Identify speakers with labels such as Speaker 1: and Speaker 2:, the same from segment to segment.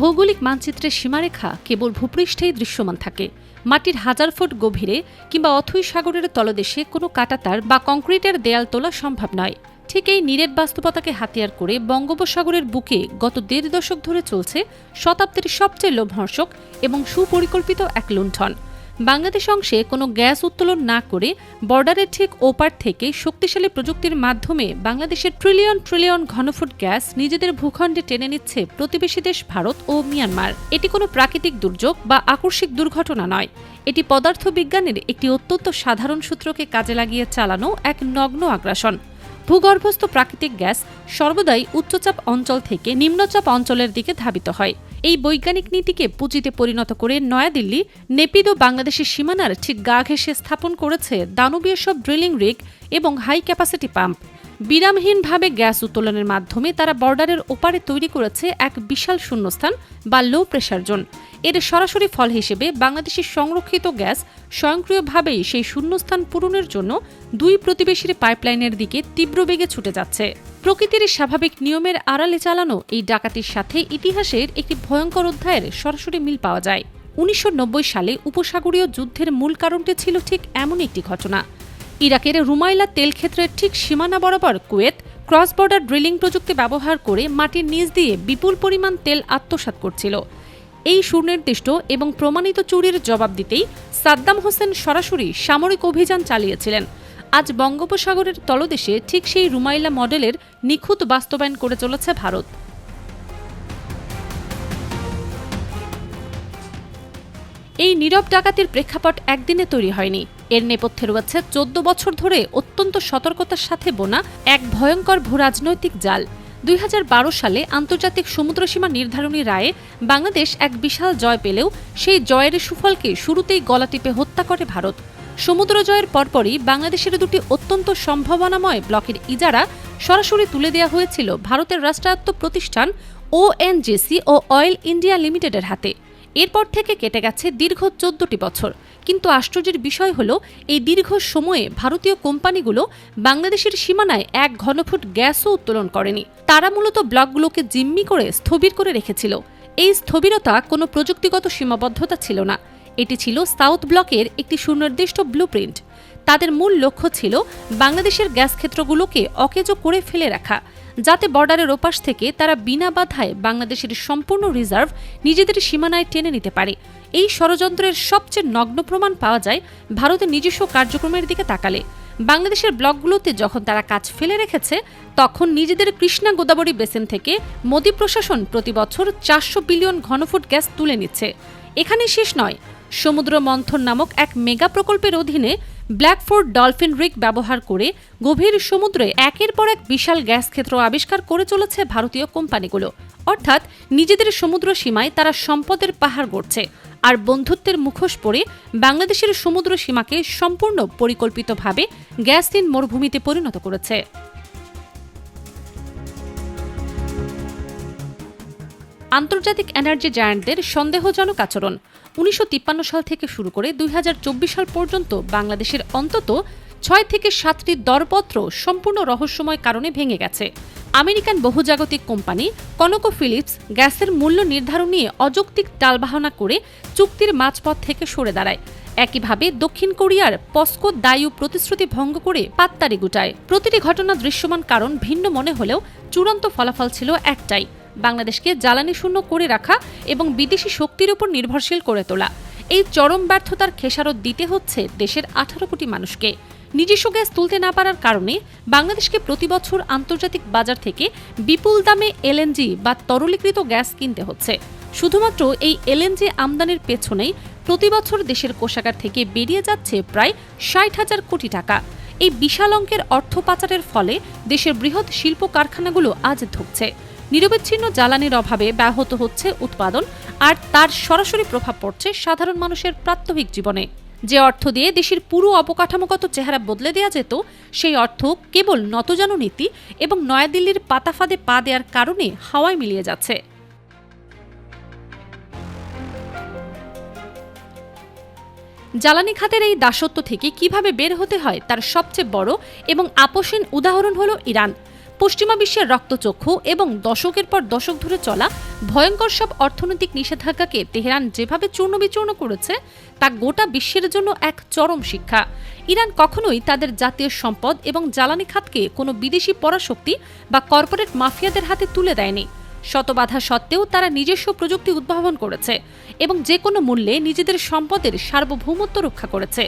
Speaker 1: ভৌগোলিক মানচিত্রের সীমারেখা কেবল ভূপৃষ্ঠেই দৃশ্যমান থাকে। মাটির হাজার ফুট গভীরে কিংবা অথৈ সাগরের তলদেশে কোনো কাঁটাতার বা কংক্রিটের দেয়াল তোলা সম্ভব নয়। ঠিক এই নিরেট বাস্তবতাকে হাতিয়ার করে বঙ্গোপসাগরের বুকে গত ১.৫ দশক ধরে চলছে শতাব্দীর সবচেয়ে লোমহর্ষক এবং সুপরিকল্পিত এক লুণ্ঠন। বাংলাদেশ অংশে কোনো গ্যাস উত্তোলন না করে বর্ডারের ঠিক ওপার থেকে শক্তিশালী প্রযুক্তির মাধ্যমে বাংলাদেশের ট্রিলিয়ন ট্রিলিয়ন ঘনফুট গ্যাস নিজেদের ভূখণ্ডে টেনে নিচ্ছে প্রতিবেশী দেশ ভারত ও মিয়ানমার। এটি কোনো প্রাকৃতিক দুর্যোগ বা আকস্মিক দুর্ঘটনা নয়, এটি পদার্থবিজ্ঞানের একটি অত্যন্ত সাধারণ সূত্রকে কাজে লাগিয়ে চালানো এক নগ্ন আগ্রাসন। ভূগর্ভস্থ প্রাকৃতিক গ্যাস সর্বদাই উচ্চচাপ অঞ্চল থেকে নিম্নচাপ অঞ্চলের দিকে ধাবিত হয়। এই বৈজ্ঞানিক নীতিকে পুঁজিতে পরিণত করে নয়াদিল্লি নেপিদো বাংলাদেশের সীমানার ঠিক গা ঘেঁষে স্থাপন করেছে দানবীয় সব ড্রিলিং রিগ এবং হাই ক্যাপাসিটি পাম্প। বিরামহীনভাবে গ্যাস উত্তোলনের মাধ্যমে তারা বর্ডারের ওপারে তৈরি করেছে এক বিশাল শূন্যস্থান বা লো প্রেশার জোন। এর সরাসরি ফল হিসেবে বাংলাদেশের সংরক্ষিত গ্যাস স্বয়ংক্রিয়ভাবেই সেই শূন্যস্থান পূরণের জন্য দুই প্রতিবেশীর পাইপলাইনের দিকে তীব্র বেগে ছুটে যাচ্ছে। প্রকৃতির স্বাভাবিক নিয়মের আড়ালে চালানো এই ডাকাতির সাথে ইতিহাসের একটি ভয়ঙ্কর অধ্যায়ের সরাসরি মিল পাওয়া যায়। ১৯৯০ সালে উপসাগরীয় যুদ্ধের মূল কারণটি ছিল ঠিক এমন একটি ঘটনা। ইরাকের রুমাইলা তেলক্ষেত্রের ঠিক সীমানা বরাবর কুয়েত ক্রস বর্ডার ড্রিলিং প্রযুক্তি ব্যবহার করে মাটির নিচ দিয়ে বিপুল পরিমাণ তেল আত্মসাৎ করছিল। এই সুনির্দিষ্ট এবং প্রমাণিত চুরির জবাব দিতেই সাদ্দাম হোসেন সরাসরি সামরিক অভিযান চালিয়েছিলেন। আজ বঙ্গোপসাগরের তলদেশে ঠিক সেই রুমাইলা মডেলের নিখুঁত বাস্তবায়ন করে চলেছে ভারত। এই নীরব ডাকাতির প্রেক্ষাপট একদিনে তৈরি হয়নি। এর নেপথ্যে রয়েছে ১৪ বছর ধরে অত্যন্ত সতর্কতার সাথে বোনা এক ভয়ঙ্কর ভূরাজনৈতিক জাল। ২০১২ সালে আন্তর্জাতিক সমুদ্রসীমা নির্ধারণী রায়ে বাংলাদেশ এক বিশাল জয় পেলেও সেই জয়ের সুফলকে শুরুতেই গলা টিপে হত্যা করে ভারত। সমুদ্র জয়ের পরপরই বাংলাদেশের দুটি অত্যন্ত সম্ভাবনাময় ব্লকের ইজারা সরাসরি তুলে দেওয়া হয়েছিল ভারতের রাষ্ট্রায়ত্ত প্রতিষ্ঠান ONGC ও অয়েল ইন্ডিয়া লিমিটেডের হাতে। এরপর থেকে কেটে গেছে দীর্ঘ ১৪টি বছর। কিন্তু আশ্চর্যের বিষয় হল, এই দীর্ঘ সময়ে ভারতীয় কোম্পানিগুলো বাংলাদেশের সীমানায় ১ ঘনফুট গ্যাসও উত্তোলন করেনি। তারা মূলত ব্লকগুলোকে জিম্মি করে স্থবির করে রেখেছিল। এই স্থবিরতা কোনো প্রযুক্তিগত সীমাবদ্ধতা ছিল না, এটি ছিল সাউথ ব্লকের একটি সুনির্দিষ্ট ব্লুপ্রিন্ট। তাদের মূল লক্ষ্য ছিল বাংলাদেশের গ্যাস ক্ষেত্রগুলোকে অকেজো করে ফেলে রাখা, যাতে বর্ডারের ওপাশ থেকে তারা বিনা বাধায় বাংলাদেশের সম্পূর্ণ রিজার্ভ নিজেদের সীমানায় টেনে নিতে পারে। এই ষড়যন্ত্রের সবচেয়ে নগ্ন প্রমাণ পাওয়া যায় ভারতের নিজস্ব কার্যক্রমের দিকে তাকালে। বাংলাদেশের ব্লকগুলোতে যখন তারা কাজ ফেলে রেখেছে, তখন নিজেদের কৃষ্ণা গোদাবরী বেসিন থেকে মোদি প্রশাসন প্রতি বছর ৪০০ বিলিয়ন ঘনফুট গ্যাস তুলে নিচ্ছে। এখানে শেষ নয়, সমুদ্র মন্থন নামক এক মেগা প্রকল্পের অধীনে ব্ল্যাকফোর্ড ডলফিন রিগ ব্যবহার করে গভীর সমুদ্রে একের পর এক বিশাল গ্যাস ক্ষেত্র আবিষ্কার করে চলেছে ভারতীয় কোম্পানিগুলো। অর্থাৎ নিজেদের সমুদ্র সীমায় তারা সম্পদের পাহাড় গড়ছে, আর বন্ধুত্বের মুখোশ পরে বাংলাদেশের সমুদ্র সীমাকে সম্পূর্ণ পরিকল্পিতভাবে গ্যাসহীন মরুভূমিতে পরিণত করেছে। আন্তর্জাতিক এনার্জি জায়ান্টদের সন্দেহজনক আচরণ। ১৯৫৩ সাল থেকে শুরু করে ২০২৪ সাল পর্যন্ত বাংলাদেশের অন্তত ৬ থেকে ৭টি দরপত্র সম্পূর্ণ রহস্যময় কারণে ভেঙে গেছে। আমেরিকান বহুজাগতিক কোম্পানি কনকোফিলিপস গ্যাসের মূল্য নির্ধারণ নিয়ে অযৌক্তিক টালবাহানা করে চুক্তির মাঝপথ থেকে সরে দাঁড়ায়। একইভাবে দক্ষিণ কোরিয়ার পস্কো দায়ু প্রতিশ্রুতি ভঙ্গ করে পাততাড়ি গুটায়। প্রতিটি ঘটনা দৃশ্যমান কারণ ভিন্ন মনে হলেও চূড়ান্ত ফলাফল ছিল একটাই: বাংলাদেশকে জ্বালানি শূন্য করে রাখা এবং বিদেশি শক্তির উপর নির্ভরশীল করে তোলা। এই চরম ব্যর্থতার খেসারত দিতে হচ্ছে দেশের ১৮ কোটি মানুষকে। নিজস্ব গ্যাস তুলতে না পারার কারণে বাংলাদেশকে প্রতি বছর আন্তর্জাতিক বাজার থেকে বিপুল দামে LNG বা তরলীকৃত গ্যাস কিনতে হচ্ছে। শুধুমাত্র এই LNG আমদানির পেছনেই প্রতি বছর দেশের কোষাগার থেকে বেরিয়ে যাচ্ছে প্রায় ৬০,০০০ কোটি টাকা। এই বিশাল অঙ্কের অর্থ পাচারের ফলে দেশের বৃহৎ শিল্প কারখানাগুলো আজ ধুঁকছে। নিরবচ্ছিন্ন জ্বালানির অভাবে ব্যাহত হচ্ছে উৎপাদন, আর তার সরাসরি প্রভাব পড়ছে সাধারণ মানুষের প্রাত্যহিক জীবনে। যে অর্থ দিয়ে দেশের পুরো অবকাঠামোগত চেহারা বদলে দেওয়া যেত, সেই অর্থ কেবল নতজানু নীতি এবং নয়াদিল্লির পাতাফাঁদে পা দেওয়ার কারণে হাওয়ায় মিলিয়ে যাচ্ছে। জ্বালানি খাতের এই দাসত্ব থেকে কিভাবে বের হতে হয় তার সবচেয়ে বড় এবং আপোষহীন উদাহরণ হল ইরান। পশ্চিমা বিশ্বের রক্তচক্ষু এবং দশকের পর দশক ধরে চলা ভয়ঙ্কর সব অর্থনৈতিক নিষেধাজ্ঞাকে তেহরান যেভাবে চূর্ণবিচূর্ণ করেছে তা গোটা বিশ্বের জন্য এক চরম শিক্ষা। ইরান কখনোই তাদের জাতীয় সম্পদ এবং জ্বালানি খাতকে কোনো বিদেশি পরাশক্তি বা কর্পোরেট মাফিয়াদের হাতে তুলে দেয়নি। শত বাধা সত্ত্বেও তারা নিজস্ব প্রযুক্তি উদ্ভাবন করেছে এবং যে কোনো মূল্যে নিজেদের সম্পদের সার্বভৌমত্ব রক্ষা করেছে।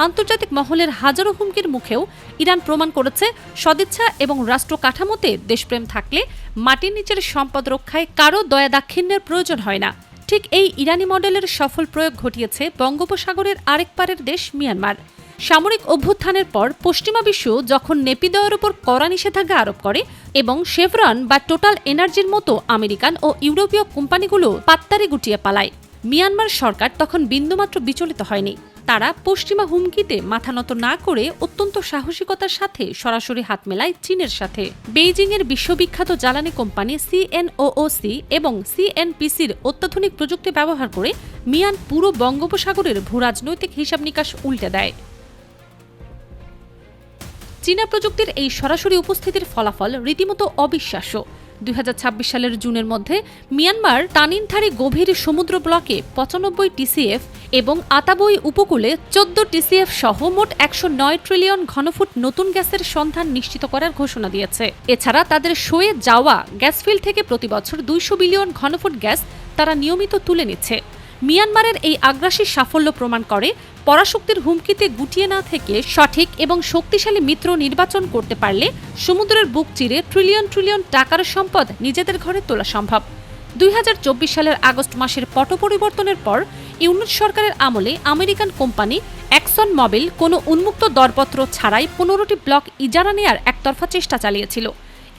Speaker 1: আন্তর্জাতিক মহলের হাজারো হুমকির মুখেও ইরান প্রমাণ করেছে সদিচ্ছা এবং রাষ্ট্র কাঠামোতে দেশপ্রেম থাকলে মাটির নিচের সম্পদ রক্ষায় কারো দয়া দাক্ষিণ্যের প্রয়োজন হয় না। ঠিক এই ইরানি মডেলের সফল প্রয়োগ ঘটিয়েছে বঙ্গোপসাগরের আরেক পারের দেশ মিয়ানমার। সামরিক অভ্যুত্থানের পর পশ্চিমা বিশ্ব যখন নেপিদয়ের উপর কড়া নিষেধাজ্ঞা আরোপ করে এবং শেভরন বা টোটাল এনার্জির মতো আমেরিকান ও ইউরোপীয় কোম্পানিগুলো পাত্তারি গুটিয়ে পালায়, মিয়ানমার সরকার তখন বিন্দুমাত্র বিচলিত হয়নি। তারা পশ্চিমা হুমকিতে মাথা নত না করে অত্যন্ত সাহসিকতার সাথে সরাসরি হাত মেলায় চীনের সাথে। বেইজিংয়ের বিশ্ববিখ্যাত জ্বালানি কোম্পানি CNOOC এবং CNPCর অত্যাধুনিক প্রযুক্তি ব্যবহার করে মিয়ান পুরো বঙ্গোপসাগরের ভূরাজনৈতিক হিসাব নিকাশ উল্টে দেয়। চীনা প্রযুক্তির এই সরাসরি উপস্থিতির ফলাফল রীতিমতো অবিশ্বাস্য। 2026 সালের জুনের মধ্যে মিয়ানমার তানিনথারি গভীর সমুদ্র ব্লকে 95 TCF এবং আতাবই উপকূলে 14 TCF সহ মোট 109 ট্রিলিয়ন ঘনফুট নতুন গ্যাসের সন্ধান নিশ্চিত করার ঘোষণা দিয়েছে। এছাড়া তাদের শোয়ে যাওয়া গ্যাসফিল্ড থেকে প্রতি বছর 200 বিলিয়ন ঘনফুট গ্যাস তারা নিয়মিত তুলে নিচ্ছে। মিয়ানমারের এই আগ্রাসী সাফল্য প্রমাণ করে পরাশক্তির হুমকিতে গুটিয়ে না থেকে সঠিক এবং শক্তিশালী মিত্র নির্বাচন করতে পারলে সমুদ্রের বুক চিরে ট্রিলিয়ন ট্রিলিয়ন টাকার সম্পদ নিজেদের ঘরে তোলা সম্ভব। 2024 সালের আগস্ট মাসের পট পরিবর্তনের পর ইউনিট সরকারের আমলে আমেরিকান কোম্পানি এক্সন মোবিল কোনো উন্মুক্ত দরপত্র ছাড়াই 15টি ব্লক ইজারা নেয়ার একতরফা চেষ্টা চালিয়েছিল।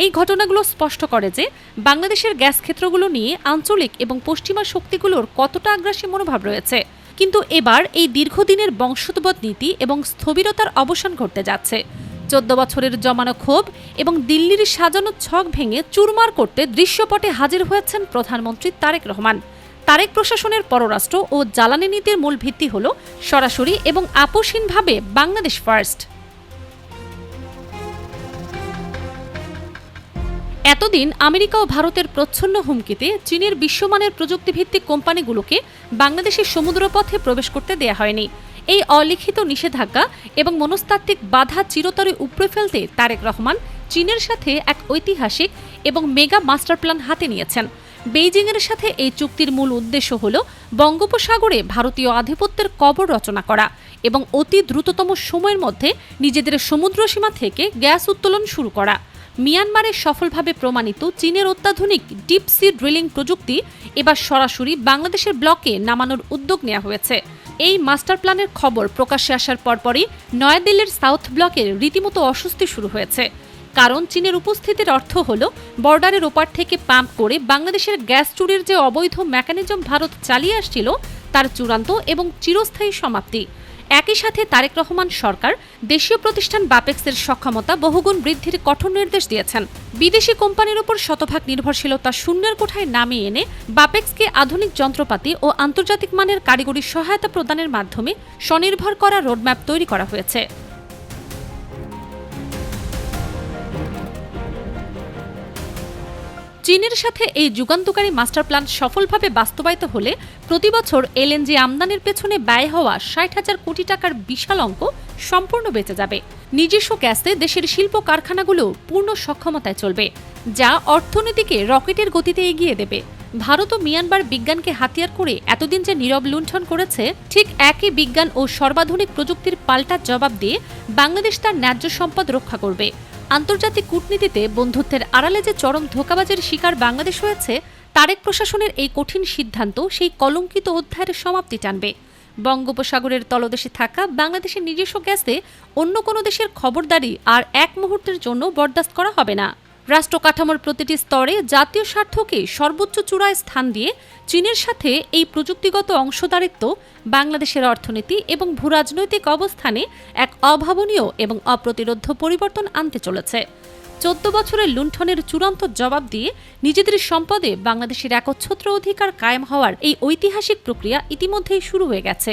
Speaker 1: এই ঘটনাগুলো স্পষ্ট করে যে বাংলাদেশের গ্যাস ক্ষেত্রগুলো নিয়ে আঞ্চলিক এবং পশ্চিমা শক্তিগুলোর কতটা আগ্রাসী মনোভাব রয়েছে। কিন্তু এবার এই দীর্ঘদিনের বংশোদ্ভূত নীতি এবং স্থবিরতার অবসান ঘটতে যাচ্ছে। 14 বছরের জমানো ক্ষোভ এবং দিল্লির সাজানো ছক ভেঙে চুরমার করতে দৃশ্যপটে হাজির হয়েছেন প্রধানমন্ত্রী তারেক রহমান। তারেক প্রশাসনের পররাষ্ট্র ও জ্বালানি নীতির মূল ভিত্তি হল সরাসরি এবং আপোষহীনভাবে বাংলাদেশ ফার্স্ট। এতদিন আমেরিকা ও ভারতের প্রচ্ছন্ন হুমকিতে চীনের বিশ্বমানের প্রযুক্তিভিত্তিক কোম্পানিগুলোকে বাংলাদেশের সমুদ্রপথে প্রবেশ করতে দেয়া হয়নি। এই অলিখিত নিষেধাজ্ঞা এবং মনস্তাত্ত্বিক বাধা চিরতরে উপড়ে ফেলতে তারেক রহমান চীনের সাথে এক ঐতিহাসিক এবং মেগা মাস্টার প্ল্যান হাতে নিয়েছেন। বেইজিংয়ের সাথে এই চুক্তির মূল উদ্দেশ্য হল বঙ্গোপসাগরে ভারতীয় আধিপত্যের কবর রচনা করা এবং অতি দ্রুততম সময়ের মধ্যে নিজেদের সমুদ্রসীমা থেকে গ্যাস উত্তোলন শুরু করা। মিয়ানমারে সফলভাবে প্রমাণিত চীনের অত্যাধুনিক ডিপ সি ড্রিলিং প্রযুক্তি এবার সরাসরি বাংলাদেশের ব্লকে নামানোর উদ্যোগ নেওয়া হয়েছে। এই মাস্টার প্ল্যানের খবর প্রকাশ্যে আসার পরপরই নয়াদিল্লির সাউথ ব্লকের রীতিমতো অস্বস্তি শুরু হয়েছে। কারণ চীনের উপস্থিতির অর্থ হল বর্ডারের ওপার থেকে পাম্প করে বাংলাদেশের গ্যাস চুরির যে অবৈধ মেকানিজম ভারত চালিয়ে আসছিল তার চূড়ান্ত এবং চিরস্থায়ী সমাপ্তি। একই সাথে তারেক রহমান সরকার দেশীয় প্রতিষ্ঠান বাপেক্সের সক্ষমতা বহুগুণ বৃদ্ধির কঠোর নির্দেশ দিয়েছেন। বিদেশি কোম্পানির উপর শতভাগ নির্ভরশীলতা শূন্যের কোঠায় নামিয়ে এনে বাপেক্সকে আধুনিক যন্ত্রপাতি ও আন্তর্জাতিক মানের কারিগরি সহায়তা প্রদানের মাধ্যমে স্বনির্ভর করা রোডম্যাপ তৈরি করা হয়েছে। চীনের সাথে এই যুগান্তকারী মাস্টার প্ল্যান সফলভাবে বাস্তবায়িত হলে প্রতি বছর এলএনজি আমদানির পেছনে ব্যয় হওয়া 60,000 কোটি টাকার বিশাল অঙ্ক সম্পূর্ণ বেঁচে যাবে। নিজস্ব গ্যাসে দেশের শিল্প কারখানাগুলো পূর্ণ সক্ষমতায় চলবে, যা অর্থনীতিকে রকেটের গতিতে এগিয়ে দেবে। ভারত ও মিয়ানমার বিজ্ঞানকে হাতিয়ার করে এতদিন যে নীরব লুণ্ঠন করেছে, ঠিক একই বিজ্ঞান ও সর্বাধুনিক প্রযুক্তির পাল্টা জবাব দিয়ে বাংলাদেশ তার ন্যায্য সম্পদ রক্ষা করবে। আন্তর্জাতিক কূটনীতিতে বন্ধুত্বের আড়ালে যে চরম ধোঁকাবাজের শিকার বাংলাদেশ হয়েছে, তারেক প্রশাসনের এই কঠিন সিদ্ধান্ত সেই কলঙ্কিত অধ্যায়ের সমাপ্তি টানবে। বঙ্গোপসাগরের তলদেশে থাকা বাংলাদেশের নিজস্ব গ্যাসে অন্য কোনো দেশের খবরদারি আর এক মুহূর্তের জন্য বরদাস্ত করা হবে না। রাষ্ট্র কাঠামোর প্রতিটি স্তরে জাতীয় স্বার্থকে সর্বোচ্চ চূড়ায় স্থান দিয়ে চীনের সাথে এই প্রযুক্তিগত অংশদারিত্ব বাংলাদেশের অর্থনীতি এবং ভূরাজনৈতিক অবস্থানে এক অভাবনীয় এবং অপ্রতিরোধ্য পরিবর্তন আনতে চলেছে। 14 বছরের লুণ্ঠনের চূড়ান্ত জবাব দিয়ে নিজেদের সম্পদে বাংলাদেশের একচ্ছত্র অধিকার কায়েম হওয়ার এই ঐতিহাসিক প্রক্রিয়া ইতিমধ্যেই শুরু হয়ে গেছে।